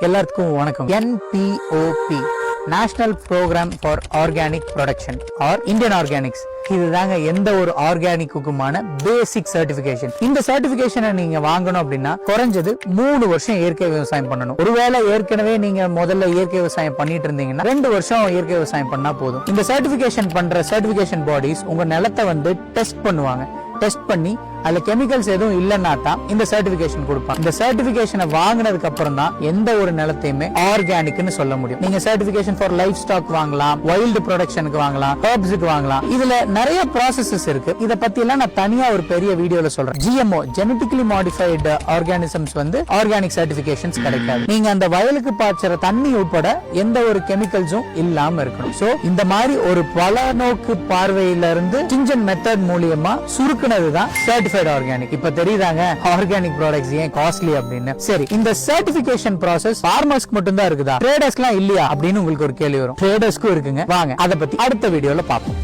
எல்லாருக்கும் வணக்கம். NPOP national program for organic production R Indian organics. இதுதாங்க எந்த ஒரு ஆர்கானிக்குமான பேசிக் சர்டிபிகேஷன். இந்த சர்டிபிகேஷனை நீங்க வாங்கணும் அப்படின்னா குறைஞ்சது 3 வருஷம் இயற்கை விவசாயம் பண்ணணும். ஒருவேளை ஏற்கனவே நீங்க முதல்ல இயற்கை விவசாயம் பண்ணிட்டு இருந்தீங்கன்னா 2 வருஷம் இயற்கை விவசாயம் பண்ணா போதும். இந்த சர்டிபிகேஷன் பண்ற சர்டிபிகேஷன் பாடிஸ் உங்க நிலத்தை டெஸ்ட் பண்ணுவாங்க. டெஸ்ட் பண்ணி அதுல கெமிக்கல்ஸ் எதுவும் இல்லைன்னா தான் இந்த சர்டிபிகேஷன் கொடுப்பாங்க. இந்த சர்டிபிகேஷனை வாங்கினதுக்கு அப்புறம் தான் எந்த ஒரு நிலத்தையுமே ஆர்கானிக்னு சொல்ல முடியும். நீங்க சர்டிபிகேஷன் ஃபார் லைஃப் ஸ்டாக் வாங்கலாம், வைல்டு ப்ரொடக்ஷனுக்கு வாங்கலாம், ஹெர்ப்ஸுக்கு வாங்கலாம். இதுல நிறைய ப்ராசஸஸ் இருக்கு. இத பத்தி எல்லாம் நான் தனியா ஒரு பெரிய வீடியோல சொல்றேன். GMO genetically modified organisms organic certifications கிடைக்காது. நீங்க அந்த வயலுக்கு பாய்ச்சற தண்ணி உட்பட எந்த ஒரு கெமிக்கல்ஸும் இல்லாம இருக்கணும். சோ இந்த மாதிரி ஒரு பல நோக்கு பார்வையில இருந்து ஸ்டிஞ்சன்ட் மெத்தட் மூலியமா சுருக்குனதுதான் சர்டிஃபைட் ஆர்கானிக். இப்ப தெரியுதாங்க ஆர்கானிக் ப்ராடக்ட்ஸ் ஏன் காஸ்ட்லி அப்படின்னு. சரி, இந்த சர்டிபிகேஷன் ப்ராசஸ் ஃபார்மர்ஸ்க்கு மட்டும் தான் இருக்குதா, ட்ரேடர்ஸ்க்குலாம் இல்லையா அப்படின்னு உங்களுக்கு ஒரு கேள்வி வரும். ட்ரேடர்ஸ்க்கும் இருக்குங்க. வாங்க அதை பத்தி அடுத்த வீடியோல பார்ப்போம்.